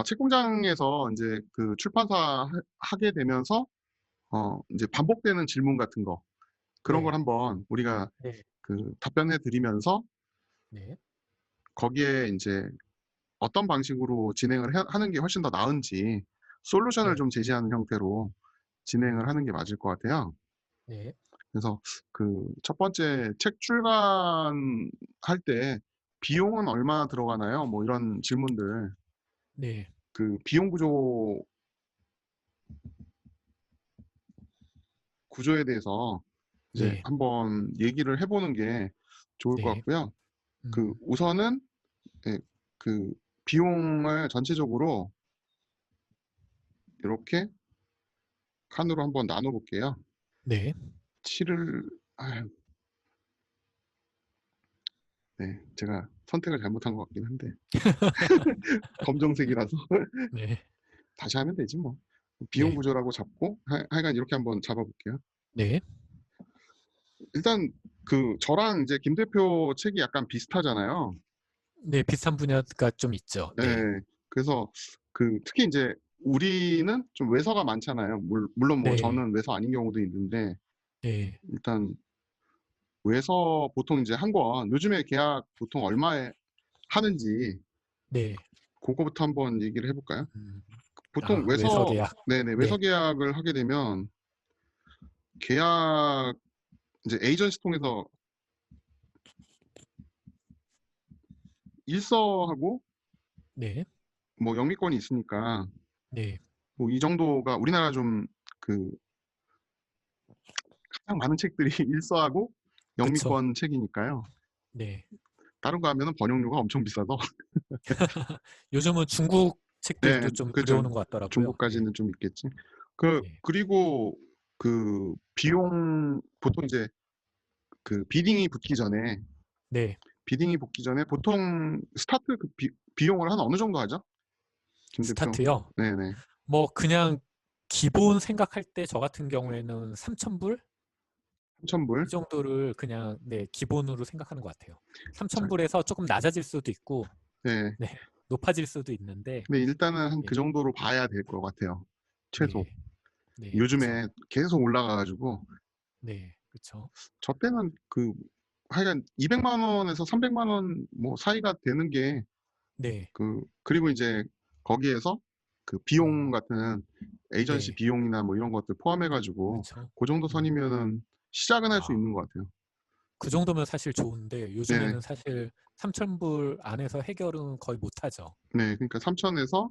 책공장에서 이제 그 출판사 하게 되면서 이제 반복되는 질문 같은 거 그런 걸 네. 한번 우리가 네. 그 답변해 드리면서 네. 거기에 이제 어떤 방식으로 진행을 하는 게 훨씬 더 나은지 솔루션을 네. 좀 제시하는 형태로 진행을 음. 하는 게 맞을 것 같아요. 네. 그래서 그 첫 번째 책 출간할 때 비용은 얼마나 들어가나요? 뭐 이런 질문들 네. 그 비용 구조에 대해서 이제 네. 한번 얘기를 해보는 게 좋을 것 네. 같고요. 그 음. 우선은 예, 그 비용을 전체적으로 이렇게 칸으로 한번 나눠 볼게요. 네. 7을 네, 제가 선택을 잘못한 것 같긴 한데 검정색이라서 네. 다시 하면 되지 뭐. 비용 네. 구조라고 잡고 하여간 이렇게 한번 잡아볼게요. 네. 일단 그 저랑 이제 김 대표 책이 약간 비슷하잖아요. 네. 비슷한 분야가 좀 있죠. 네. 네, 그래서 그 특히 이제 우리는 좀 외서가 많잖아요. 물론 뭐 네. 저는 외서 아닌 경우도 있는데 네. 일단 외서 보통 이제 한 권 요즘에 계약 보통 얼마에 하는지 네. 그거부터 한번 얘기를 해볼까요? 음. 보통 아, 외서 계약. 네네, 외서 네. 계약을 하게 되면 계약 이제 에이전시 통해서 일서하고 네. 뭐 영미권이 있으니까 네. 뭐 이 정도가 우리나라 좀 그 가장 많은 책들이 일서하고 그쵸. 영미권 책이니까요. 네. 다른 거 하면은 번역료가 엄청 비싸서 요즘은 중국 네, 책들도 좀 그렇죠. 들여오는 것 같더라고요. 네. 중국까지는 좀 있겠지. 네. 그리고 그 비용 보통 이제 그 네. 비딩이 붙기 전에 보통 스타트 그 비용을 한 어느 정도 하죠? 김 대표. 스타트요. 네네. 뭐 그냥 기본 생각할 때 저 같은 경우에는 3,000불 3,000불. 이 정도를 그냥 네, 기본으로 생각하는 것 같아요. 자, 3,000불에서 조금 낮아질 수도 있고 네. 네, 높아질 수도 있는데 근데 일단은 한 그 네. 정도로 봐야 될 것 같아요. 최소. 네. 네, 그쵸. 요즘에 계속 올라가가지고 네, 그쵸. 저 때는 그 하여간 200만 원에서 300만 원 뭐 사이가 되는 게 네. 그리고 이제 거기에서 그 비용 음. 같은 에이전시 네. 비용이나 뭐 이런 것들 포함해가지고 그쵸. 그 정도 음. 선이면은 시작은 할 수 아, 있는 것 같아요. 그 정도면 사실 좋은데 네, 요즘에는 사실 3,000불 안에서 해결은 거의 못 하죠. 네, 그러니까 3천에서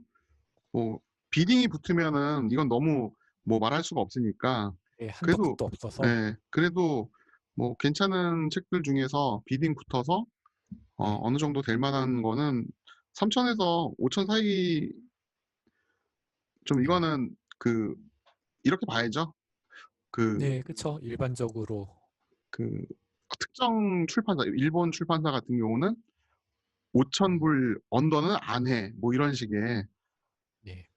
뭐 비딩이 붙으면은 이건 너무 뭐 말할 수가 없으니까 예, 한도 그래도 끝도 없어서. 네, 그래도 뭐 괜찮은 책들 중에서 비딩 붙어서 네. 어느 정도 될 만한 거는 3천에서 5천 사이 좀 네. 이거는 이렇게 봐야죠. 그 네, 그쵸. 일반적으로. 그 특정 출판사, 일본 출판사 같은 경우는 5천 음. 불 언더는 안 해. 뭐 이런 식의 네.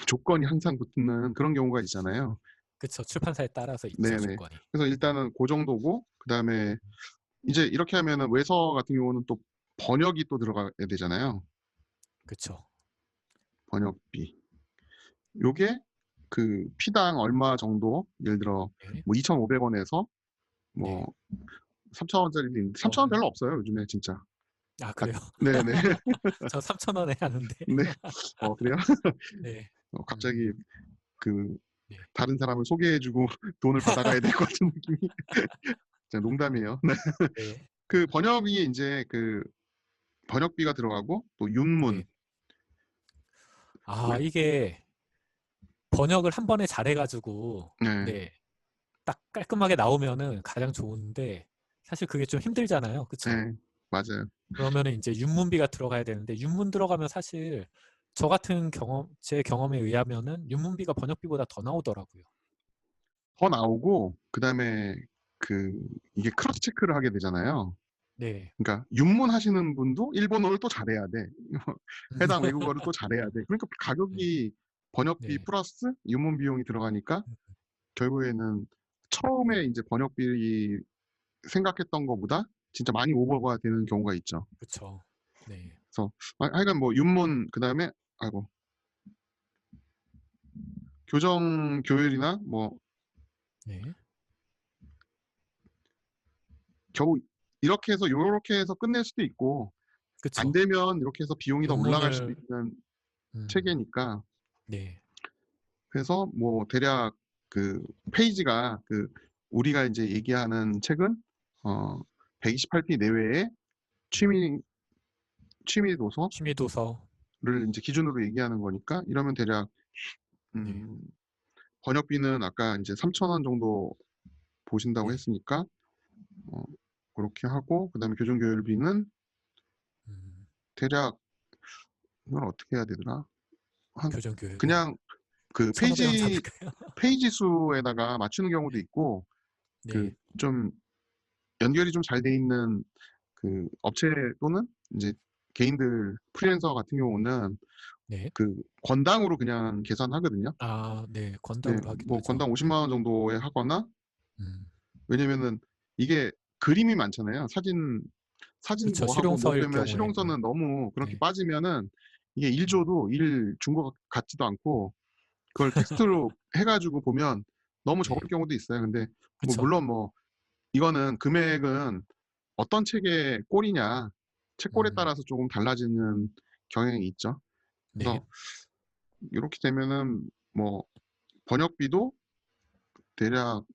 조건이 항상 붙는 그런 경우가 있잖아요. 그쵸. 출판사에 따라서 있죠, 네네. 조건이. 그래서 네. 일단은 그 정도고, 그 다음에 이제 이렇게 하면은 외서 같은 경우는 또 번역이 또 들어가야 되잖아요. 그쵸. 번역비. 요게 그 피당 얼마 정도, 예를 들어 네. 뭐 2,500원에서 뭐 네. 3,000원짜리도 있는데, 3,000원 어, 별로 없어요, 요즘에 진짜. 아, 그래요? 네네. 저 3,000원에 하는데. 네. 그래요? 네. 갑자기 그 네. 다른 사람을 소개해주고 돈을 받아가야 될 것 같은 느낌이. 진짜 농담이에요. 네. 네. 그 번역이 이제 번역비가 들어가고 또 윤문. 네. 아, 우리 이게 번역을 한 번에 잘해가지고, 네, 네. 딱 깔끔하게 나오면은 가장 좋은데, 사실 그게 좀 힘들잖아요. 그쵸? 네, 맞아요. 그러면은 이제 윤문비가 들어가야 되는데, 윤문 들어가면 사실 저 같은 제 경험에 의하면은 윤문비가 번역비보다 더 나오더라고요. 더 나오고 그다음에 그 이게 크로스 체크를 하게 되잖아요. 네. 그러니까 윤문 하시는 분도 일본어를 또 잘해야 돼. 해당 외국어를 또 잘해야 돼. 그러니까 네. 가격이 번역비 네. 플러스 윤문 비용이 들어가니까 결국에는 처음에 이제 번역비 생각했던 것보다 진짜 많이 오버가 되는 경우가 있죠. 그쵸. 네. 그래서 하여간 뭐 윤문 그다음에 아이고 교정 교율이나 뭐 네. 겨우 이렇게 해서 요렇게 해서 끝낼 수도 있고 안 그쵸. 되면 이렇게 해서 비용이 더 올라갈 수도 논문을 있는 음. 체계니까. 네. 그래서 뭐 대략 그 페이지가 그 우리가 이제 얘기하는 책은 128페이지 내외의 네. 취미 도서를 취미 도서. 이제 기준으로 얘기하는 거니까 이러면 대략 네. 음 번역비는 아까 이제 3,000원 정도 보신다고 네. 했으니까 어 그렇게 하고 그다음에 교정 교율비는 음. 대략 이걸 어떻게 해야 되더라? 한 교정 교육은 그냥 그 1,500원 잡을까요? 페이지 수에다가 맞추는 경우도 네. 있고 그 네. 좀 연결이 좀 잘 돼 있는 그 업체 또는 이제 개인들 프리랜서 같은 경우는 네. 그 건당으로 그냥 계산하거든요. 아 네. 네. 건당으로 하기도 뭐 하죠. 건당 50만 원 정도에 하거나 음. 왜냐면은 이게 그림이 많잖아요. 사진 그쵸. 뭐 하고 뭐 실용서일 빼면 경우에는. 실용서는 너무 그렇게 네. 빠지면은 이게 일 음. 줘도 일 준 것 같지도 않고 그걸 텍스트로 해 가지고 보면 너무 적을 네. 경우도 있어요. 근데 뭐 그쵸. 물론 뭐 이거는 금액은 어떤 책의 꼴이냐, 책꼴에 음. 따라서 조금 달라지는 경향이 있죠. 네. 그래서 요렇게 되면은 뭐 번역비도 대략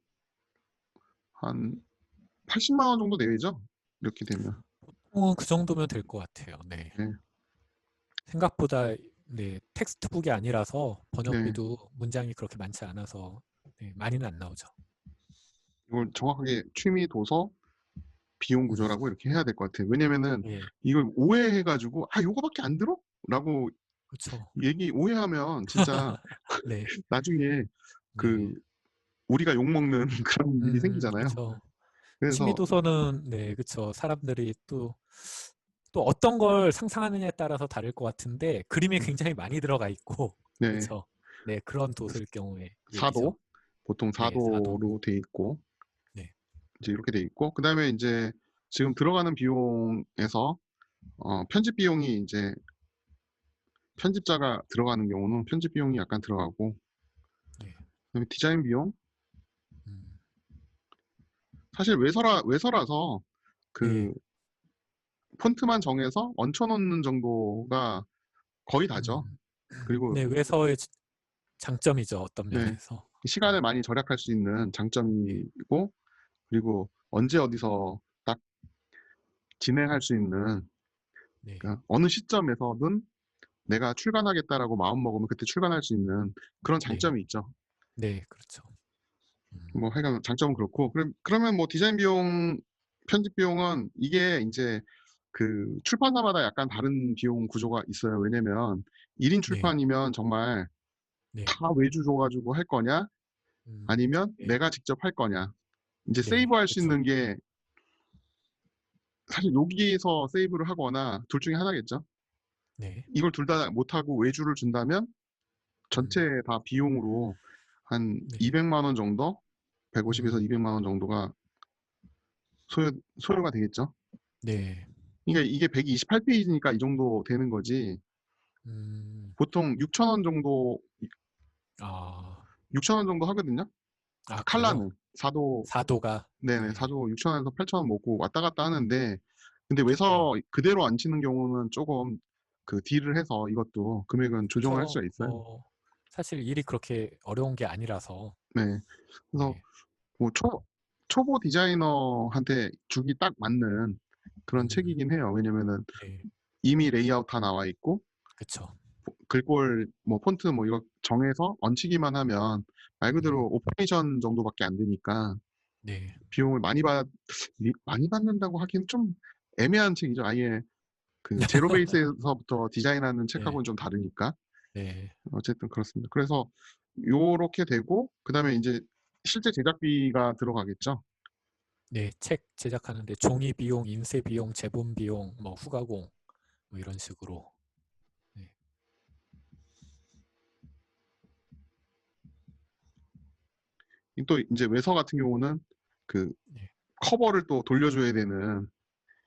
한 80만 원 정도 내외죠. 이렇게 되면. 보통은 그 정도면 될 것 같아요. 네. 네. 생각보다 네. 텍스트북이 아니라서 네. 번역비도 문장이 그렇게 많지 않아서 네. 많이는 안 나오죠. 이걸 정확하게 취미 도서 비용 음. 구조라고 이렇게 해야 될 것 같아요. 왜냐면은 예. 이걸 오해해 가지고 '아 요거밖에 안 들어?' 라고 그쵸. 오해하면 진짜 네. 나중에 그 네. 우리가 욕먹는 그런 일이 생기잖아요. 그쵸. 취미 그래서 도서는 네. 그쵸. 사람들이 또 어떤 걸 상상하느냐에 따라서 다를 것 같은데 그림이 굉장히 많이 들어가 있고 네. 그쵸. 네. 그런 도서일 경우의 얘기죠. 사도 보통 네. 사도. 사도로 돼 있고 네. 이제 이렇게 돼 있고 그다음에 인제 지금 들어가는 비용에서 편집 비용이 인제 편집자가 들어가는 경우는 편집 비용이 약간 들어가고 네. 그다음에 디자인 비용 음. 사실 외서라서 네. 그 폰트만 정해서 얹혀 놓는 정도가 거의 다죠. 음. 그리고 네. 외서의 장점이죠, 어떤 네. 면에서. 시간을 많이 절약할 수 있는 네. 장점이고 그리고 언제 어디서 딱 진행할 수 있는 네. 그러니까 어느 시점에서든 '내가 출간하겠다.'라고 마음먹으면 그때 출간할 수 있는 그런 네. 장점이 있죠. 네. 그렇죠. 뭐 하여간 장점은 그렇고 그러면 뭐 디자인 비용, 편집 비용은 이게 인제 그 출판사마다 약간 다른 비용 구조가 있어요. 왜냐면 1인 네. 출판이면 정말 네. 다 외주 줘 가지고 할 거냐 아니면 네. 내가 직접 할 거냐. 인제 네. 세이브할 수 그쵸. 있는 게 사실 여기에서 세이브를 하거나 둘 중에 하나겠죠. 네. 이걸 둘 다 못하고 외주를 준다면 전체 다 비용으로 한 네. 200만 원 정도 150에서 음. 200만 원 정도가 소요가 되겠죠. 네. 그러니까 이게 128페이지니까 이 정도 되는 거지 음. 보통 6,000원 정도 아. 6,000원 정도 하거든요. 아 그래요? 칼라는 사도 사도가. 네네. 네. 사도 6,000원에서 8,000원 먹고 왔다 갔다 하는데 근데 네. 외서 그대로 안 치는 경우는 쪼금 그 딜을 해서 이것도 금액은 조정을 할 그쵸. 수가 있어요. 사실 일이 그렇게 어려운 게 아니라서. 네. 그래서 네. 뭐 초보 디자이너한테 주기 딱 맞는 그런 음. 책이긴 해요. 왜냐면은 네. 이미 레이아웃 다 나와 있고 그쵸. 글꼴 뭐 폰트 뭐 이거 정해서 얹히기만 하면 말 그대로 음. 오퍼레이션 정도밖에 안 되니까 네. 비용을 많이 받는다고 하기엔 좀 애매한 책이죠. 아예 그 제로 베이스에서부터 디자인하는 네. 책하고는 좀 다르니까. 네. 어쨌든 그렇습니다. 그래서 요렇게 되고 그다음에 인제 실제 제작비가 들어가겠죠. 네. 책 제작하는데 종이 비용, 인쇄 비용, 제본 비용, 뭐 후가공 뭐 이런 식으로. 네. 또 인제 외서 같은 경우는 그 네. 커버를 또 돌려줘야 되는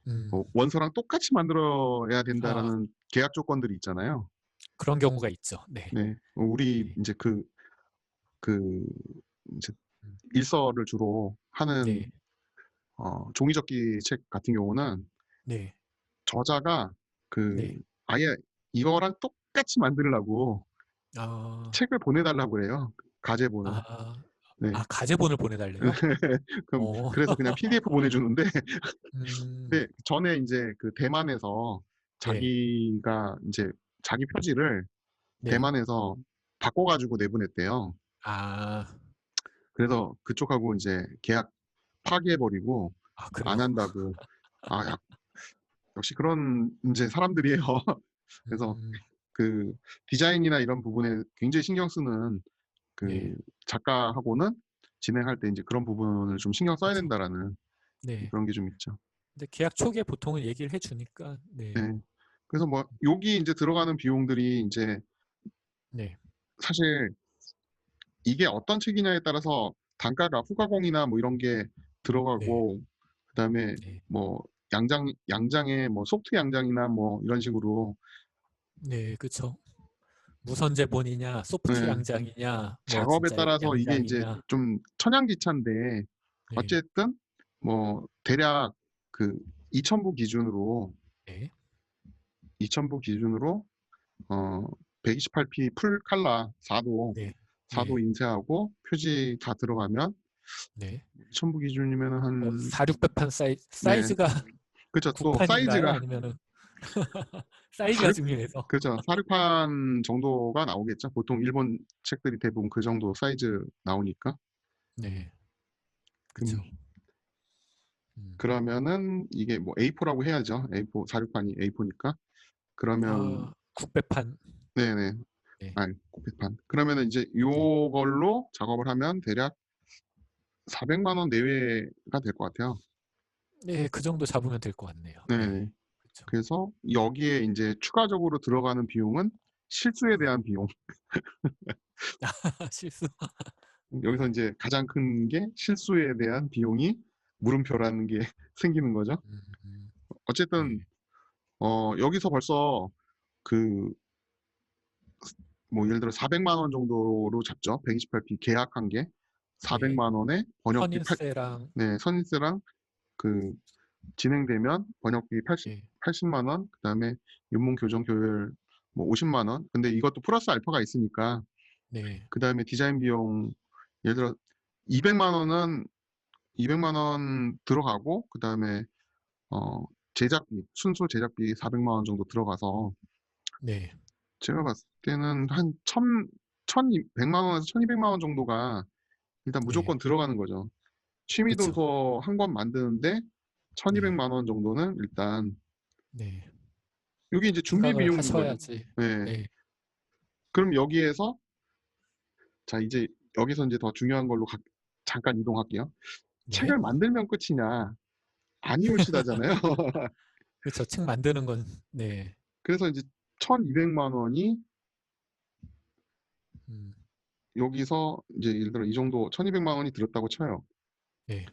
음. 원서랑 똑같이 만들어야 아 된다라는 계약 조건들이 있잖아요. 그런 경우가 있죠. 네. 네. 우리 네. 인제 그 그 이제 음. 일서를 주로 하는 네. 종이접기 책 같은 경우는 네. 저자가 그 네. 아예 이거랑 똑같이 만들라고 아. 책을 보내달라고 그래요. 가제본을. 아. 네. 아 가제본을 보내달래요? 그럼 어. 그래서 그냥 PDF 보내주는데 음. 근데 전에 인제 그 대만에서 네. 자기가 인제 자기 표지를 네. 대만에서 바꿔 가지고 내보냈대요. 아. 그래서 그쪽하고 인제 계약 파기해 버리고 아 안 그래요? 한다고. 아 역시 그런 인제 사람들이에요. 그래서 음. 그 디자인이나 이런 부분에 굉장히 신경 쓰는 네. 그 작가하고는 진행할 때 인제 그런 부분을 좀 신경 써야 그쵸. 된다라는 네. 그런 게 좀 있죠. 근데 계약 초기에 보통은 얘기를 해 주니까 네. 네. 그래서 뭐 여기 인제 들어가는 비용들이 인제 네. 사실 이게 어떤 책이냐에 따라서 단가가 후가공이나 뭐 이런 게 네. 들어가고 그다음에 네. 뭐 양장에 뭐 소프트 양장이나 뭐 이런 식으로 네. 그쵸. 무선 제본이냐 소프트 예. 양장이냐 뭐 작업에 진짜 따라서 이게 인제 양장이냐. 좀 천양지차인데 네. 어쨌든 뭐 대략 그 2,000부 기준으로 네. 2,000부 기준으로 어 128p 풀 칼라 4도 네. 4도 네. 인쇄하고 표지 다 들어가면 네. 2,000부 기준이면은 뭐 한 4,600판 네. 사이즈가 그죠. 9 또 판인가요? 사이즈가 아니면은 사이즈가 4-6 중요해서. 그죠. 4-6판 정도가 나오겠죠. 보통 일본 책들이 대부분 그 정도 사이즈 나오니까. 네. 음 그쵸. 음. 그러면은 이게 뭐 A4라고 해야죠. A4 4-6판이 A4니까. 그러면 아 900판. 네네. 네. 아이 900판. 그러면은 인제 네. 요걸로 작업을 하면 대략 400만 원 내외가 될 것 같아요. 네. 그 정도 잡으면 될 것 같네요. 네. 네. 그쵸. 그래서 여기에 인제 추가적으로 들어가는 비용은 실수에 네. 대한 비용. 실수. 여기서 인제 가장 큰 게 실수에 대한 비용이 물음표라는 게 생기는 거죠. 음. 어쨌든 네. 여기서 벌써 그 뭐 예를 들어 400만 원 정도로 잡죠. 128p 계약한 게 네. 400만 원에 번역비 선인세랑 네, 선인세랑 그 진행되면 번역비 예. 80만 원, 그다음에 윤문 교정 교율 뭐 50만 원. 근데 이것도 플러스 알파가 있으니까 네. 그다음에 디자인 비용 예를 들어 200만 원 들어가고 그다음에 어 제작비, 순수 제작비 400만 원 정도 들어가서 네. 제가 봤을 때는 한 1,100만 원에서 1,200만 원 정도가 일단 네. 무조건 들어가는 거죠. 취미 그쵸. 도서 한 권 만드는데 네. 1,200만 원 정도는 일단 네. 요게 이제 준비 생각을 비용인 거죠. 하셔야지. 네. 네. 그럼 여기에서 자 이제 여기서 인제 더 중요한 걸로 잠깐 이동할게요. 네. 책을 만들면 끝이냐 아니올시다잖아요. 그쵸. 책 만드는 건 네. 그래서 인제 1,200만 원이 음. 여기서 이제 예를 들어 이 정도 1,200만 원이 들었다고 쳐요. 네.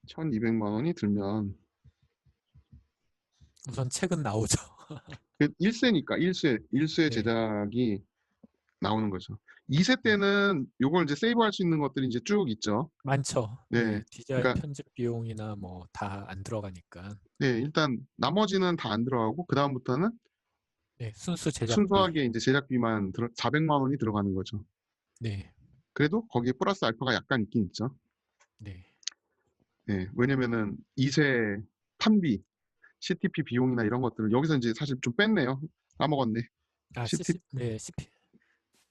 1,200만 원이 들면 우선 책은 나오죠. 그 1세니까 1세 네. 제작이 나오는 거죠. 2세 음. 때는 요걸 이제 세이브할 수 있는 것들이 이제 쭉 있죠. 많죠. 네. 네. 디자인 그러니까 편집 비용이나 뭐 다 안 들어가니까. 네, 일단 나머지는 다 안 들어가고 그다음부터는 네. 순수 제작비. 순수하게 인제 제작비만 400만 원이 들어가는 거죠. 네. 그래도 거기에 플러스 알파가 약간 있긴 있죠. 네. 예. 왜냐면은 2세 판비, CTP 비용이나 이런 것들을 여기서 인제 사실 좀 뺐네요. 까먹었네. 아 CT CC 네.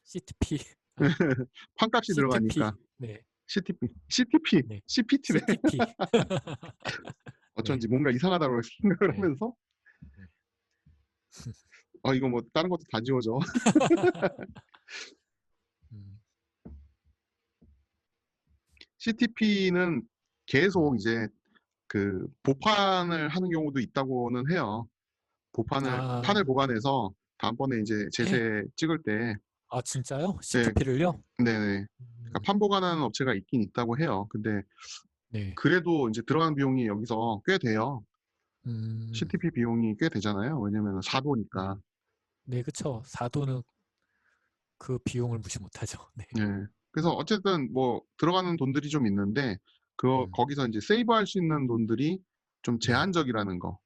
CTP. 아 판값이 들어가니까 CTP. 네. CTP, 네. CPT래. CTP. 네. 어쩐지 뭔가 이상하다고 생각을 네. 하면서 네. 이거 뭐 다른 것도 다 지워져. 음. CTP는 계속 이제 그 보판을 하는 경우도 있다고는 해요. 판을 아. 보관해서 다음번에 이제 제세 찍을 때 아 진짜요? 네. CTP를요? 네네. 그러니까 판 보관하는 업체가 있긴 있다고 해요. 근데 네. 그래도 인제 들어가는 비용이 여기서 꽤 돼요. 음. CTP 비용이 꽤 되잖아요. 왜냐면은 네. 4도니까. 네 그쵸. 4도는 그 비용을 무시 못하죠. 네. 예. 그래서 어쨌든 뭐 들어가는 돈들이 좀 있는데 음. 거기서 이제 세이브할 수 있는 돈들이 좀 네. 제한적이라는 거.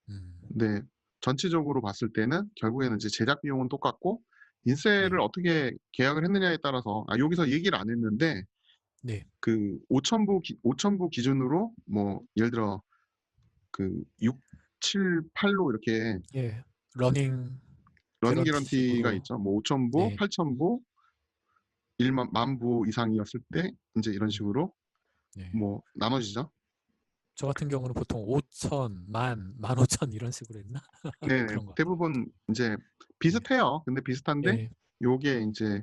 음. 근데 전체적으로 봤을 때는 결국에는 이제 제작 비용은 똑같고 인세를 네. 어떻게 계약을 했느냐에 따라서 여기서 얘기를 안 했는데 네. 그 5천부 기준으로 뭐 예를 들어 그 6, 7, 8로 이렇게 예. 러닝 러닝 개런티 개런티가 식으로. 있죠. 뭐 5천부, 네. 8천부, 1만 만부 이상이었을 때 이제 이런 음. 식으로 네. 뭐 나눠지죠. 저 같은 경우는 보통 5천, 15,000 이런 식으로 했나? 네, 그런 것 같아요. 대부분 이제 네. 비슷해요. 근데 비슷한데 예. 요게 이제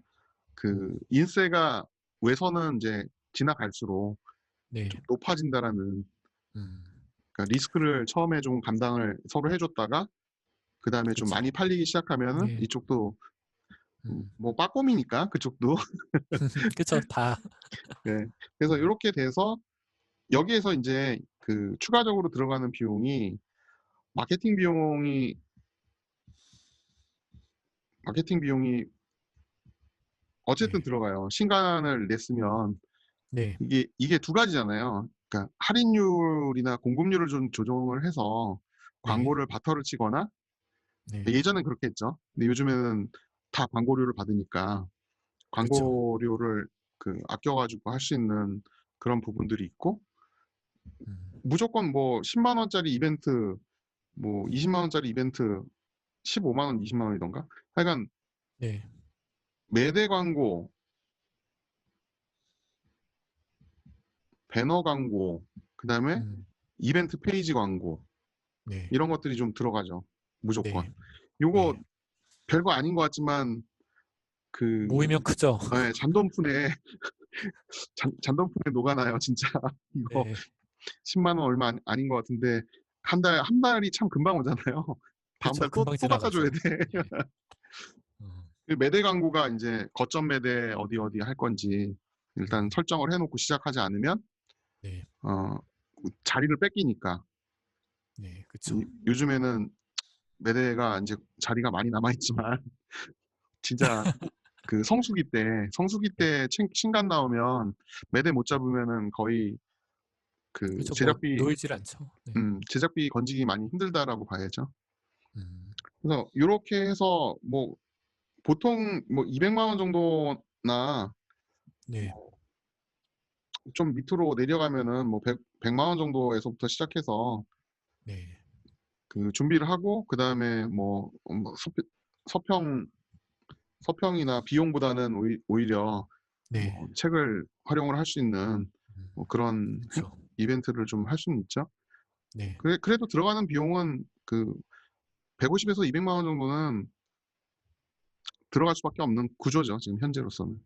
그 인세가 외선은 이제 지나갈수록 네. 좀 높아진다라는 음. 그러니까 리스크를 처음에 좀 감당을 서로 해줬다가 그 다음에 좀 그쵸. 많이 팔리기 시작하면은 예. 이쪽도 음. 뭐 빠꼼이니까 그쪽도 그쵸. 다. 네. 그래서 음. 이렇게 돼서 여기에서 이제 그 추가적으로 들어가는 비용이 마케팅 비용이 마케팅 비용이 어쨌든 네. 들어가요. 신간을 냈으면 네. 이게 두 가지잖아요. 그러니까 할인율이나 공급률을 좀 조정을 해서 네. 광고를 바터를 치거나 네. 예전엔 그렇게 했죠. 근데 요즘에는 다 광고료를 받으니까 그쵸. 광고료를 그 아껴가지고 할 수 있는 그런 부분들이 있고 음. 무조건 뭐 10만 원짜리 이벤트 뭐 20만 원짜리 이벤트 15만 원, 20만 원이던가 하여간 네. 매대 광고, 배너 광고, 그다음에 음. 이벤트 페이지 광고 네. 이런 것들이 좀 들어가죠. 무조건. 네. 요거 네. 별거 아닌 것 같지만 그 모이면 크죠. 잔돈푼에 잔돈푼에 녹아나요, 진짜. 이거 네. 10만 원 얼마 아닌 것 같은데 한 달이 참 금방 오잖아요. 다음 그쵸. 달 또 금방 바꿔줘야 지나가죠. 돼. 예. 음. 그 매대 광고가 이제 거점 매대 어디 할 건지 일단 음. 설정을 해놓고 시작하지 않으면 네. 어, 자리를 뺏기니까 네. 그쵸. 요즘에는 매대가 이제 자리가 많이 남아있지만 진짜 그 성수기 네. 때 신간 나오면 매대 못 잡으면은 거의 그 그쵸. 뭐 놓이질 않죠. 네. 제작비 건지기 많이 힘들다라고 봐야죠. 음. 그래서 이렇게 해서 뭐 보통 뭐 200만 원 정도나 네. 뭐 좀 밑으로 내려가면은 뭐 100만 원 정도에서부터 시작해서 네. 그 준비를 하고 그다음에 뭐 서평 서평이나 비용보다는 오히려 네. 뭐 책을 활용을 할 수 있는 음. 뭐 그런 그쵸. 이벤트를 좀 할 수는 있죠. 네. 그래도 들어가는 비용은 그 150에서 200만 원 정도는 들어갈 수밖에 없는 구조죠. 지금 현재로서는.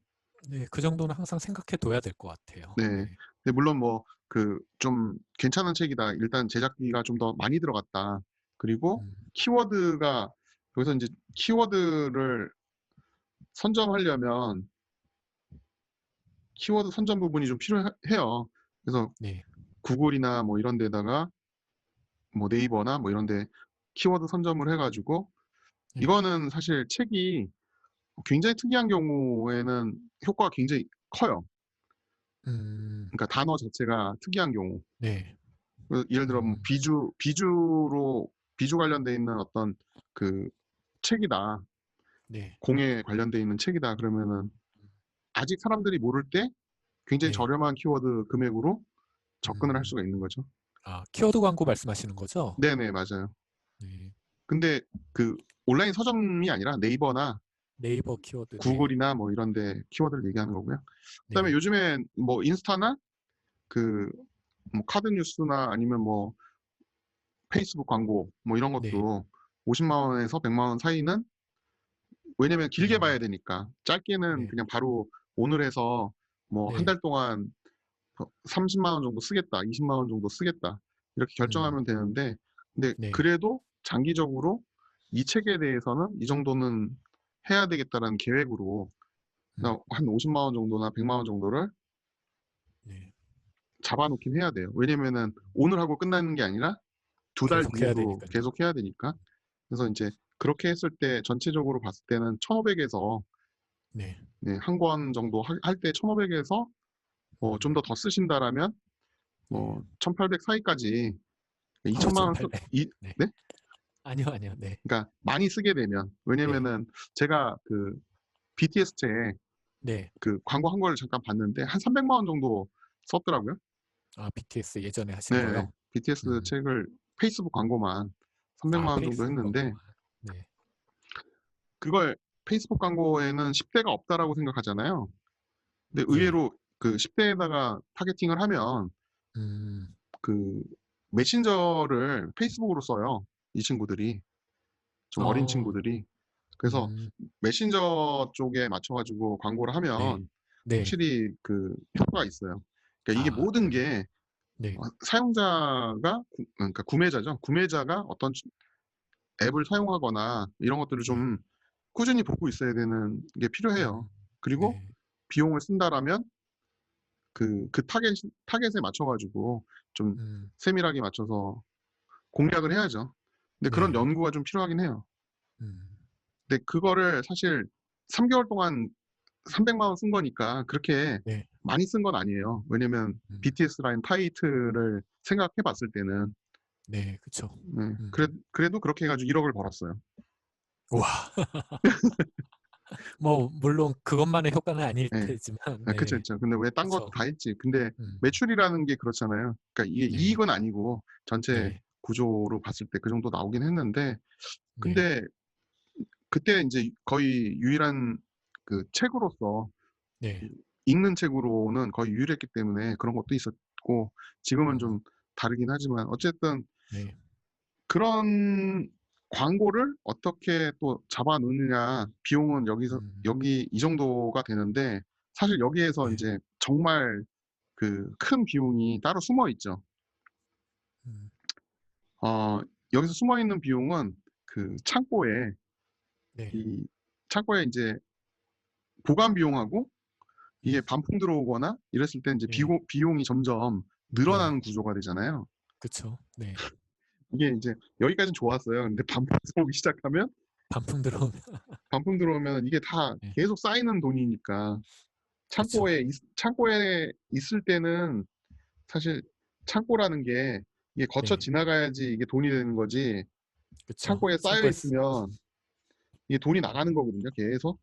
네. 그 정도는 항상 생각해 둬야 될 것 같아요. 네. 네. 근데 물론 뭐 그 좀 괜찮은 책이다. 일단 제작비가 좀 더 많이 들어갔다. 그리고 음. 키워드가 여기서 이제 키워드를 선점하려면 키워드 선점 부분이 좀 필요해요. 그래서 네. 구글이나 뭐 이런 데다가 뭐 네이버나 뭐 이런 데 키워드 선점을 해가지고 네. 이거는 사실 책이 굉장히 특이한 경우에는 효과가 굉장히 커요. 음. 그러니까 단어 자체가 특이한 경우. 네. 예를 들어 뭐 음. 비주 관련돼 있는 어떤 그 책이다. 네. 공예 관련돼 있는 책이다. 그러면은 아직 사람들이 모를 때 굉장히 네. 저렴한 키워드 금액으로 접근을 할 음. 수가 있는 거죠. 아, 키워드 광고 말씀하시는 거죠? 네네, 맞아요. 네. 근데 그 온라인 서점이 아니라 네이버나 네이버 키워드. 네. 구글이나 뭐 이런 데 키워드를 얘기하는 거고요. 그다음에 네. 요즘에 뭐 인스타나 그 뭐 카드 뉴스나 아니면 뭐 페이스북 광고 뭐 이런 네. 것도 50만 원에서 100만 원 사이는 왜냐면 길게 봐야 음. 되니까 짧게는 네. 그냥 바로 오늘 해서 뭐 한 네. 달 동안 30만 원 정도 쓰겠다, 20만 원 정도 쓰겠다 이렇게 음. 결정하면 되는데 근데 네. 그래도 장기적으로 이 책에 대해서는 이 정도는 해야 되겠다라는 계획으로 음. 한 50만 원 정도나 100만 원 정도를 네. 잡아놓긴 해야 돼요. 왜냐면은 오늘 하고 끝나는 게 아니라 두 달 계속 해야 뒤에도 되니깐요. 계속 해야 되니까. 그래서 이제 그렇게 했을 때 전체적으로 봤을 때는 1,500에서 네. 네, 한 권 정도 할 때 1,500에서 좀 더 쓰신다라면 네. 1,800 사이까지 2천만 원 1,800. 네. 네? 아니요, 아니요. 네. 그러니까 많이 쓰게 되면 네. 왜냐면은 제가 그 BTS 책 네. 그 광고 한 거를 잠깐 봤는데 한 300만 원 정도 썼더라고요. 아, BTS 예전에 하신 네, 거요? BTS 책을 페이스북 광고만 300만 아, 원 정도 페이스북 했는데 광고만. 네. 그걸 페이스북 광고에는 10대가 없다라고 생각하잖아요. 근데 예. 의외로 그 10대에다가 타겟팅을 하면 음. 그 메신저를 페이스북으로 써요. 이 친구들이. 좀 어린 어. 친구들이. 그래서 음. 메신저 쪽에 맞춰 가지고 광고를 네. 하면 네. 확실히 그 효과가 있어요. 그러니까 이게 아, 모든 게 네. 사용자가 그러니까 구매자죠. 구매자가 어떤 앱을 사용하거나 이런 것들을 네. 좀 꾸준히 보고 있어야 되는 게 필요해요. 음. 그리고 네. 비용을 쓴다라면 그 타겟에 맞춰 가지고 좀 음. 세밀하게 맞춰서 공략을 해야죠. 근데 그런 네. 연구가 좀 필요하긴 해요. 음. 근데 그거를 사실 3개월 동안 300만 원 쓴 거니까 그렇게 네. 많이 쓴 건 아니에요. 왜냐면 음. BTS라는 타이틀을 생각해 봤을 때는 네. 그쵸. 네, 음. 그래도 그렇게 해 가지고 1억을 벌었어요. 와. 뭐 물론 그것만의 효과는 아닐 예. 테지만 아, 그쵸, 네. 그쵸. 근데 왜 딴 것도 그쵸. 다 했지. 근데 음. 매출이라는 게 그렇잖아요. 그러니까 이게 네. 이익은 아니고 전체 네. 구조로 봤을 때 그 정도 나오긴 했는데 네. 근데 그때 인제 거의 유일한 그 책으로서 그 네. 읽는 책으로는 거의 유일했기 때문에 그런 것도 있었고 지금은 음. 좀 다르긴 하지만 어쨌든 네. 그런 광고를 어떻게 또 잡아 놓느냐. 비용은 음. 여기 이 정도가 되는데 사실 여기에서 네. 인제 정말 그 큰 비용이 따로 숨어 있죠. 음. 어 여기서 숨어 있는 비용은 그 네. 이 창고에 인제 보관 비용하고 이게 음. 반품 들어오거나 이랬을 때 인제 예. 비용이 점점 늘어나는 네. 구조가 되잖아요. 그쵸. 네. 이게 인제 여기까진 좋았어요. 근데 반품 들어오기 시작하면 반품 들어오면 반품 들어오면 이게 다 네. 계속 쌓이는 돈이니까 그쵸. 창고에 있을 때는 사실 창고라는 게 이게 거쳐 네. 지나가야지 이게 돈이 되는 거지 그쵸. 창고에 쌓여 창고에 있으면 이게 돈이 나가는 거거든요, 계속.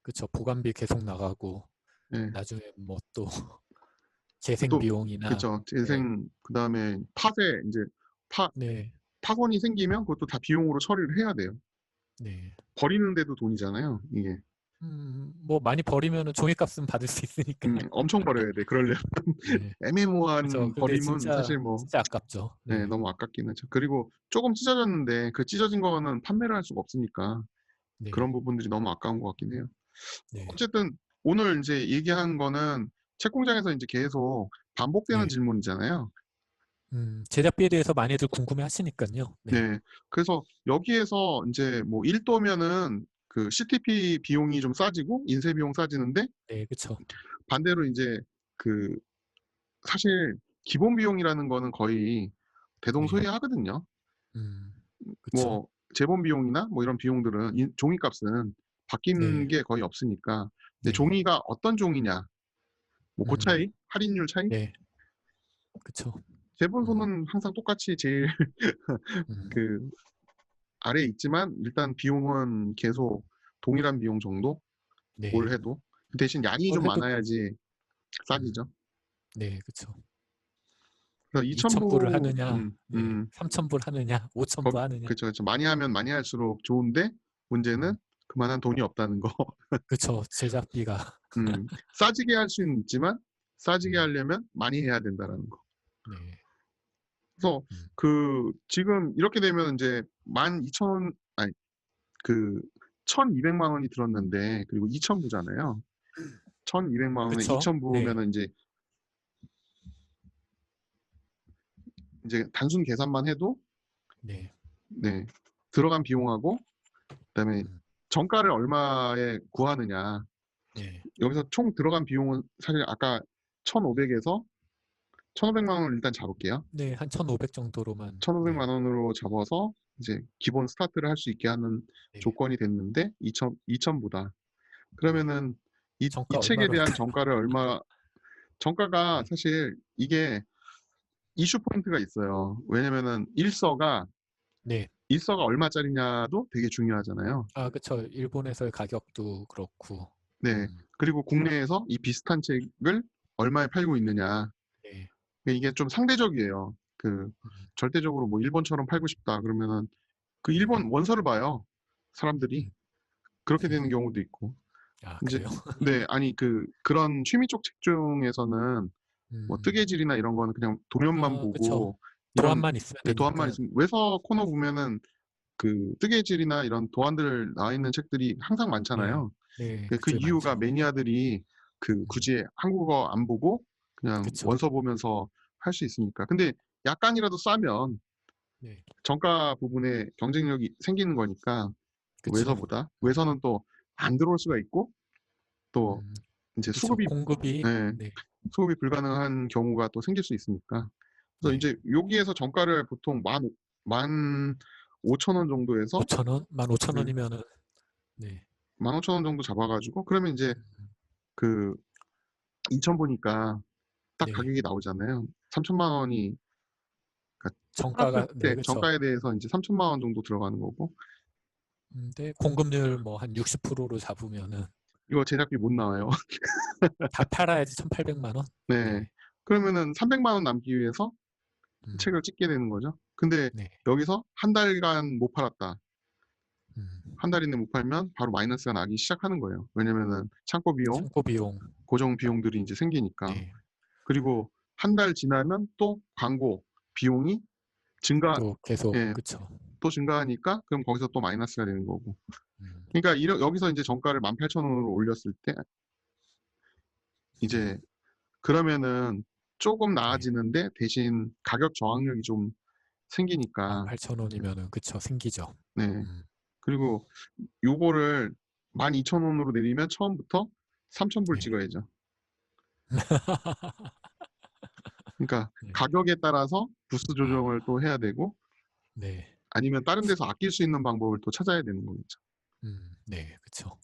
그쵸. 보관비 계속 나가고 예. 나중에 뭐 또 재생 또 비용이나 그쵸. 네. 재생 그다음에 파쇄 인제 파 네. 파손이 생기면 그것도 다 비용으로 처리를 해야 돼요. 네. 버리는 데도 돈이잖아요, 이게. 뭐 많이 버리면은 종이값은 받을 수 있으니까. 엄청 버려야 돼. 그러려면 네. 그쵸. 애매모호한 근데 버림은 사실 뭐 진짜 아깝죠. 예, 네. 너무 아깝긴 하죠. 그리고 쪼금 찢어졌는데 그 찢어진 거는 판매를 할 수가 없으니까 네. 그런 부분들이 너무 아까운 것 같긴 해요. 네. 어쨌든 오늘 인제 얘기한 거는 책 공장에서 인제 계속 반복되는 네. 질문이잖아요. 제작비에 대해서 많이들 궁금해 하시니깐요. 네. 네. 그래서 여기에서 인제 뭐 1 도면은 그 CTP 비용이 좀 싸지고 인쇄 비용 싸지는데 네. 그쵸. 반대로 인제 그 사실 기본 비용이라는 거는 거의 네. 대동소이하거든요. 음. 그쵸. 뭐 재본 비용이나 뭐 이런 비용들은 종이값은 바뀌는 네. 게 거의 없으니까. 근데 네. 종이가 어떤 종이냐 뭐 고 음. 차이, 할인율 차이? 네. 그쵸. 음. 재본소는 항상 똑같이 제일 음. 그 아래에 있지만 일단 비용은 계속 동일한 비용 정도 뭘 네. 해도. 그 대신 양이 뭘 좀 해도 많아야지 음. 싸지죠. 네. 그쵸. 그래서 2,000 불을 $2,000 하느냐 네. 3,000 불 하느냐 5,000 불 하느냐. 그쵸, 그쵸. 많이 하면 많이 할수록 좋은데 문제는 음. 그만한 돈이 없다는 거. 그쵸. 제작비가. 싸지게 할 수는 있지만 싸지게 음. 하려면 많이 해야 된다라는 거. 네. 그래서 음. 그 지금 이렇게 되면 인제 12,000 아니 그 1,200만 원이 들었는데 그리고 2,000 부잖아요. 1,200만 원에 그쵸. 2,000 네. 부면은 인제 단순 계산만 해도 네. 네, 들어간 비용하고 그다음에 음. 정가를 얼마에 구하느냐. 네. 여기서 총 들어간 비용은 사실 아까 1,500에서 1,500만 원을 일단 잡을게요. 네. 한 1,500 정도로만 1,500만 네. 원으로 잡아서 이제 기본 스타트를 할 수 있게 하는 네. 조건이 됐는데 2,000 부다. 그러면은 이 정가 책에 얼마로 대한 할까요? 정가를 정가가 네. 사실 이게 이슈 포인트가 있어요. 왜냐면은 네. 일서가 얼마짜리냐도 되게 중요하잖아요. 아, 그쵸. 일본에서의 가격도 그렇고. 네. 그리고 국내에서 이 비슷한 책을 얼마에 팔고 있느냐. 네. 이게 좀 상대적이에요. 음, 절대적으로 뭐 일본처럼 팔고 싶다 그러면은 그 음, 일본 원서를 봐요. 사람들이. 음. 그렇게 되는 경우도 있고. 아, 이제, 그래요? 네, 아니, 그런 취미 쪽 책 중에서는 뭐 음. 뜨개질이나 이런 거는 그냥 도면만 아, 그쵸. 보고 이런 도안만 있으면 네, 도안만 되니까. 있으면 외서 코너 보면은 그 뜨개질이나 이런 도안들 나와 있는 책들이 항상 네. 많잖아요. 네, 그 그쪽이 이유가 많죠. 매니아들이 음, 굳이 한국어 안 보고 그냥 그쵸. 원서 보면서 할 수 있으니까. 근데 약간이라도 싸면 네, 정가 부분에 경쟁력이 생기는 거니까 그쵸. 외서는 또 안 들어올 수가 있고 또 음, 이제 그쵸. 공급이, 예, 네, 수급이 불가능한 경우가 또 생길 수 있으니까. 그래서 네. 이제 여기에서 정가를 보통 만 5천 원 정도에서 5,000원? 15,000원이면은, 네, 네. 15,000원 정도 잡아가지고 그러면 이제 음, 그 2천 보니까 딱 네. 가격이 나오잖아요. 3천만 원이 그러니까 정가가, 팔았을 네, 때 그쵸. 정가에 대해서 이제 3천만 원 정도 들어가는 거고 근데 공급률 뭐 한 60%로 잡으면은 이거 제작비 못 나와요. 다 팔아야지 1,800만 원? 네. 네. 그러면은 300만 원 남기 위해서 음, 책을 찍게 되는 거죠. 근데 네. 여기서 한 달간 못 팔았다. 음, 한 달 이내 못 팔면 바로 마이너스가 나기 시작하는 거예요. 왜냐면은 창고 비용, 창고 비용, 고정 비용들이 이제 생기니까. 네. 그리고 한 달 지나면 또 광고 비용이 증가, 또 계속, 예, 그쵸. 또 증가하니까 그럼 거기서 또 마이너스가 되는 거고. 음, 그러니까 여기서 이제 정가를 18,000원으로 올렸을 때 이제 그러면은 조금 네. 나아지는데 대신 가격 저항력이 좀 생기니까 18,000원이면은, 그쵸. 생기죠. 네. 음. 그리고 요거를 12,000원으로 내리면 처음부터 3,000불 네. 찍어야죠. 그러니까 네. 가격에 따라서 부스 조정을 아, 또 해야 되고 네. 아니면 다른 데서 아낄 수 있는 방법을 또 찾아야 되는 거겠죠. 네, 그쵸.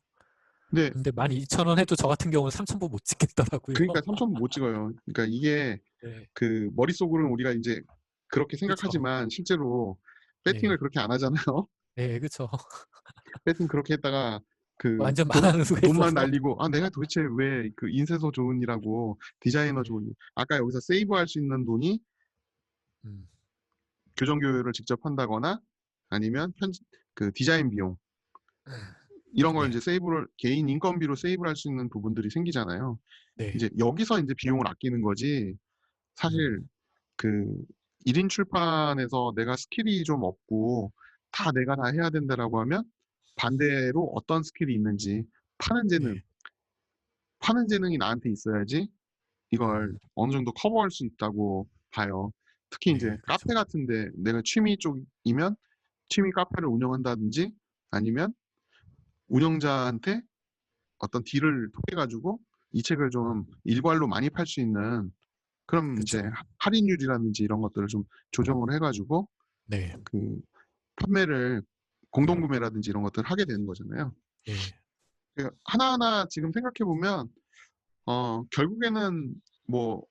근데 근데 12,000원 해도 저 같은 경우는 3,000보 못 찍겠더라고요. 그러니까 3,000불 못 찍어요. 그러니까 이게 네, 머릿속으로는 우리가 이제 그렇게 그쵸. 생각하지만 실제로 배팅을 네, 그렇게 안 하잖아요. 네, 그쵸. 배팅 그렇게 했다가 완전 망하는 수가 돈만 있어서. 날리고 내가 도대체 왜 인쇄소 좋은 일하고 디자이너 네, 좋은 일 아까 여기서 세이브할 수 있는 돈이 음, 교정 교육을 직접 한다거나 아니면 디자인 비용 이런 걸 네, 이제 개인 인건비로 세이브를 할 수 있는 부분들이 생기잖아요. 네, 이제 여기서 이제 비용을 아끼는 거지. 사실 음, 그 1인 출판에서 내가 스킬이 좀 없고 다 내가 다 해야 된다라고 하면 반대로 어떤 스킬이 있는지 파는 재능, 네, 파는 재능이 나한테 있어야지 이걸 음, 어느 정도 커버할 수 있다고 봐요. 특히 이제 네, 그쵸. 카페 같은데 내가 취미 쪽이면 취미 카페를 운영한다든지 아니면 운영자한테 어떤 딜을 통해 가지고 이 책을 좀 일괄로 많이 팔 수 있는 그럼 이제 그쵸. 할인율이라든지 이런 것들을 좀 조정을 해 가지고 네, 그 판매를 공동 구매라든지 이런 것들을 하게 되는 거잖아요. 네, 하나하나 지금 생각해 보면 결국에는 뭐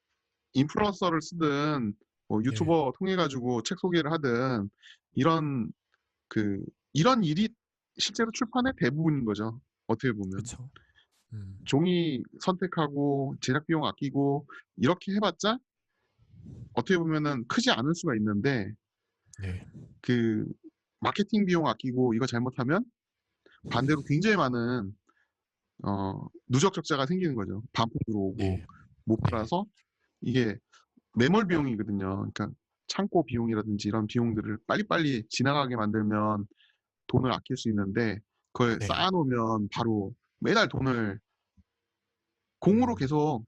인플루언서를 쓰든 뭐 네, 유튜버 통해 가지고 책 소개를 하든 이런 그 이런 일이 실제로 출판의 대부분인 거죠. 어떻게 보면. 그쵸. 종이 선택하고 제작 비용 아끼고 이렇게 해봤자 어떻게 보면은 크지 않을 수가 있는데 네, 그 마케팅 비용 아끼고 이거 잘못하면 반대로 굉장히 많은 누적 적자가 생기는 거죠. 반품 들어오고 네, 못 네, 팔아서 이게 매몰 비용이거든요. 그러니까 창고 비용이라든지 이런 비용들을 빨리빨리 지나가게 만들면 돈을 아낄 수 있는데 그걸 네, 쌓아놓으면 바로 매달 돈을 공으로 음, 계속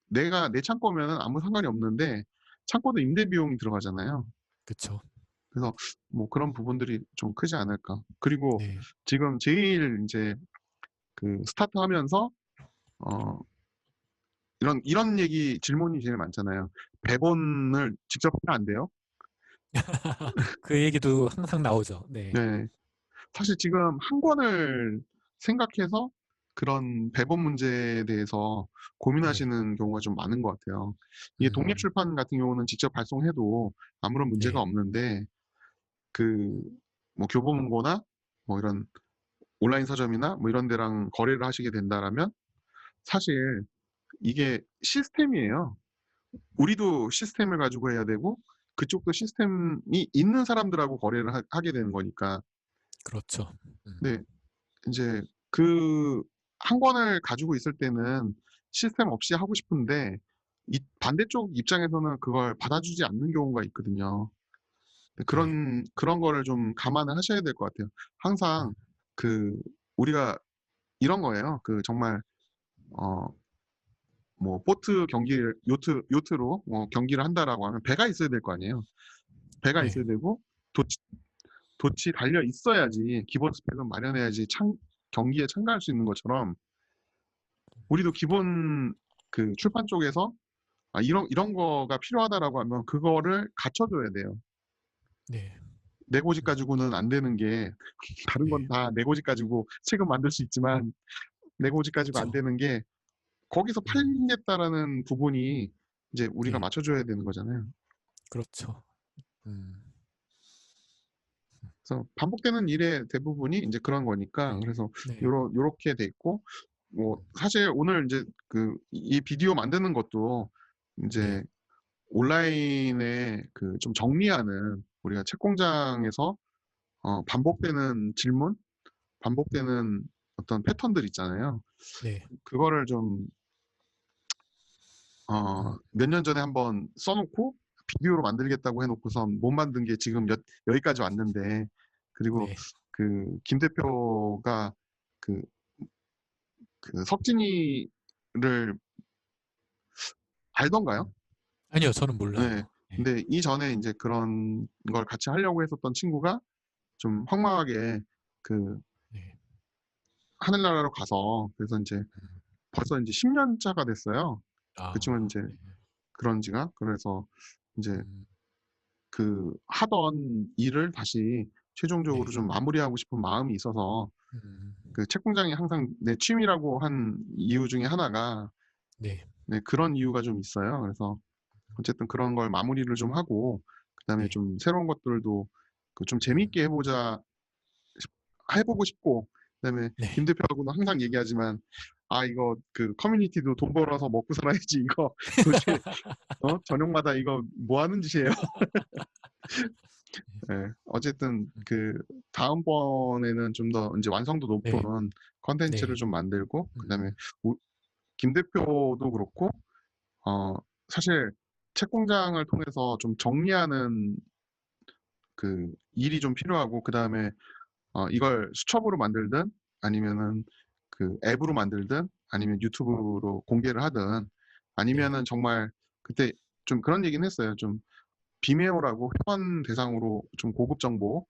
내 창고면은 아무 상관이 없는데 창고도 임대 비용이 들어가잖아요. 그쵸. 그래서 뭐 그런 부분들이 좀 크지 않을까. 그리고 네, 지금 제일 이제 스타트 하면서 어 이런 질문이 제일 많잖아요. 100원을 직접 하면 안 돼요? 그 얘기도 항상 나오죠. 네, 네. 사실 지금 한 권을 생각해서 그런 배분 문제에 대해서 네. 고민하시는 경우가 좀 많은 것 같아요. 이게 독립출판 같은 경우는 직접 발송해도 아무런 문제가 네. 없는데 그 뭐 교보문고나 뭐 이런 온라인 서점이나 뭐 이런 데랑 거래를 하시게 된다라면 사실 이게 시스템이에요. 우리도 시스템을 가지고 해야 되고 그쪽도 시스템이 있는 사람들하고 거래를 하게 되는 거니까. 그렇죠. 네. 인제 그 한 권을 가지고 있을 때는 시스템 없이 하고 싶은데 이 반대쪽 입장에서는 그걸 받아주지 않는 경우가 있거든요. 네, 네. 그런 거를 좀 감안을 하셔야 될 것 같아요. 항상 그 우리가 이런 거예요. 그 정말 어 뭐 보트 경기를 요트로 뭐 경기를 한다라고 하면 배가 있어야 될 거 아니에요. 배가 네. 있어야 되고 돛이 달려 있어야지 기본 스펙은 마련해야지 경기에 참가할 수 있는 것처럼 우리도 기본 그 출판 쪽에서 이런 거가 필요하다라고 하면 그거를 갖춰줘야 돼요. 네. 내 고집 가지고는 안 되는 게 다른 건 네. 다 내 고집 가지고 책은 만들 수 있지만 내 고집 가지고 안 그렇죠. 되는 게 거기서 팔리겠다라는 부분이 이제 우리가 네. 맞춰줘야 되는 거잖아요. 그렇죠. 음. 그래서 반복되는 일의 대부분이 이제 그런 거니까 네. 그래서 네. 요렇게 돼 있고 뭐 사실 오늘 이제 이 비디오 만드는 것도 네. 이제 온라인에 그 좀 정리하는 우리가 책공장에서 반복되는 질문, 반복되는 어떤 패턴들 있잖아요. 네. 그거를 좀 몇 년 전에 한번 써놓고 비디오로 만들겠다고 해놓고선 못 만든 게 지금 여기까지 왔는데 그리고 네. 김 대표가 그, 석진이를 알던가요? 아니요. 저는 네. 몰라요. 네. 근데 이전에 이제 그런 걸 같이 하려고 했었던 친구가 좀 황망하게 그 네. 하늘나라로 가서 그래서 이제 음. 벌써 이제 10년 차가 됐어요. 그 친구는 아. 이제 네. 그런 지가. 그래서 이제 음. 하던 일을 다시 최종적으로 네. 좀 마무리하고 싶은 마음이 있어서 음. 그 책공장이 항상 내 취미라고 한 이유 중에 하나가 네. 네, 그런 이유가 좀 있어요. 그래서 어쨌든 그런 걸 마무리를 좀 하고 그다음에 네. 좀 새로운 것들도 좀 음. 재미있게 해보고 싶고 그다음에 김 네. 대표하고는 항상 얘기하지만 이거 커뮤니티도 돈 벌어서 먹고 살아야지 이거 도대체 저녁마다 이거 뭐 하는 짓이에요. 예. 어쨌든 다음번에는 좀 더 이제 완성도 네. 높은 컨텐츠를 네. 좀 만들고 그다음에 음. 김 대표도 그렇고 사실 책공장을 통해서 좀 정리하는 일이 좀 필요하고 그다음에 이걸 수첩으로 만들든 아니면은 앱으로 만들든 아니면 유튜브로 공개를 하든 네. 아니면은 정말 그때 좀 그런 얘기는 했어요. 좀 비메오라고 회원 대상으로 좀 고급 정보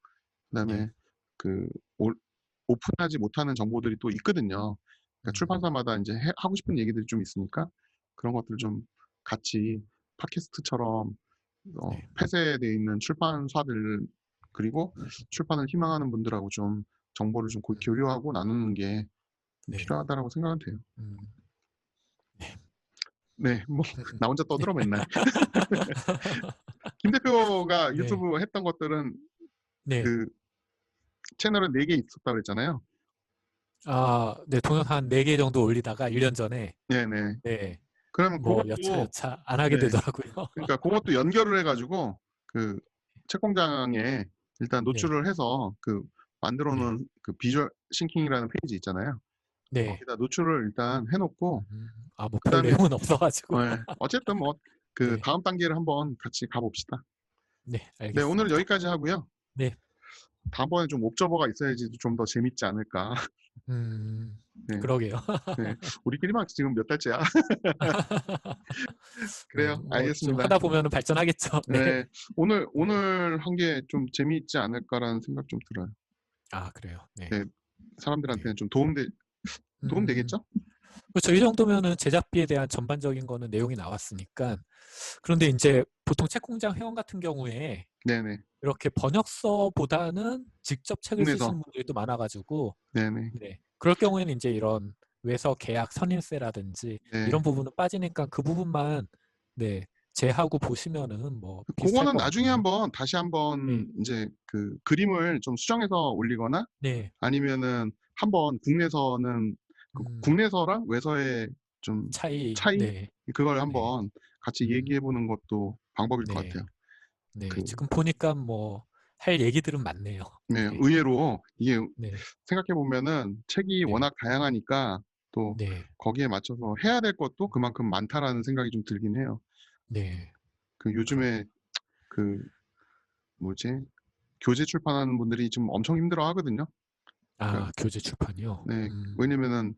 그다음에 네. 그 올 오픈하지 못하는 정보들이 또 있거든요. 그러니까 음. 출판사마다 인제 하고 싶은 얘기들이 좀 있으니까 그런 것들을 좀 같이 팟캐스트처럼 네. 폐쇄되어 있는 출판사들 그리고 출판을 희망하는 분들하고 좀 정보를 좀 음. 교류하고 나누는 게 네. 필요하다라고 생각은 돼요. 음. 네. 네. 뭐 음음. 나 혼자 네. 떠들어 맨날. 김 대표가 네. 유튜브 했던 것들은 네. 그 채널은 4개 있었다고 그랬잖아요. 네. 동영상 4개 정도 올리다가 1년 전에 네네. 네. 그러면 뭐 고것도 여차여차 안 하게 네. 되더라고요. 그러니까 고것도 연결을 해 가지고 책공장에 일단 네. 노출을 해서 만들어 네. 놓은 비주얼 싱킹이라는 페이지 있잖아요. 네. 거기다 노출을 일단 해 놓고 뭐 별 그다음에 내용은 없어 가지고. 어쨌든 뭐 네. 다음 단계를 한번 같이 가 봅시다. 네. 네, 오늘 알겠습니다. 여기까지 하고요. 네. 다음번에 좀 옵저버가 있어야지 좀 더 재밌지 않을까. 음. 네. 그러게요. 네. 우리끼리만 지금 몇 달째야. 네. 그래요. 뭐 좀 알겠습니다. 하다 보면은 발전하겠죠. 네. 네. 네. 오늘 한 게 좀 재미있지 않을까라는 생각 좀 들어요. 그래요. 네. 네. 네. 사람들한테는 좀 도움 음. 되겠죠? 그렇죠. 이 정도면은 제작비에 대한 전반적인 거는 내용이 나왔으니까. 그런데 인제 보통 책공장 회원 같은 경우에 네네. 이렇게 번역서보다는 직접 책을 국내에서. 쓰시는 분들이 또 많아 가지고 네네. 네. 그럴 경우에는 인제 이런 외서 계약 선인세라든지 네. 이런 부분은 빠지니까 그 부분만 네, 제하고 보시면은 뭐 비슷할 그거는 것 나중에 같네요. 한번 다시 한번 네, 이제 그 그림을 좀 수정해서 올리거나 네, 아니면은 한번 국내서는 국내서랑 외서의 좀 차이, 차이 네, 그걸 네, 한번 같이 음, 얘기해 보는 것도 방법일 것 네, 같아요. 네. 그 지금 보니까 뭐 할 얘기들은 많네요. 네, 네, 의외로 이게 네, 생각해 보면은 책이 네, 워낙 다양하니까 또 네, 거기에 맞춰서 해야 될 것도 그만큼 많다라는 생각이 좀 들긴 해요. 네. 그 요즘에 그 뭐지? 교재 출판하는 분들이 지금 엄청 힘들어 하거든요. 그러니까 아, 교재 출판이요. 네, 왜냐면은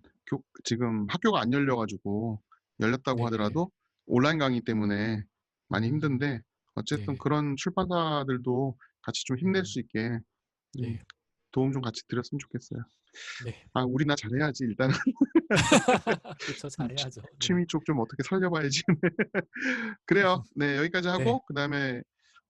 지금 학교가 안 열려가지고 열렸다고 네, 하더라도 온라인 강의 때문에 많이 음, 힘든데 어쨌든 네, 그런 출판사들도 같이 좀 힘낼 음, 수 있게 좀 네, 도움 좀 같이 드렸으면 좋겠어요. 네. 아, 우리나 잘해야지 일단은. 그쵸, 잘해야죠. 네, 취미 쪽 좀 어떻게 살려봐야지. 그래요. 네, 여기까지 네, 하고 그다음에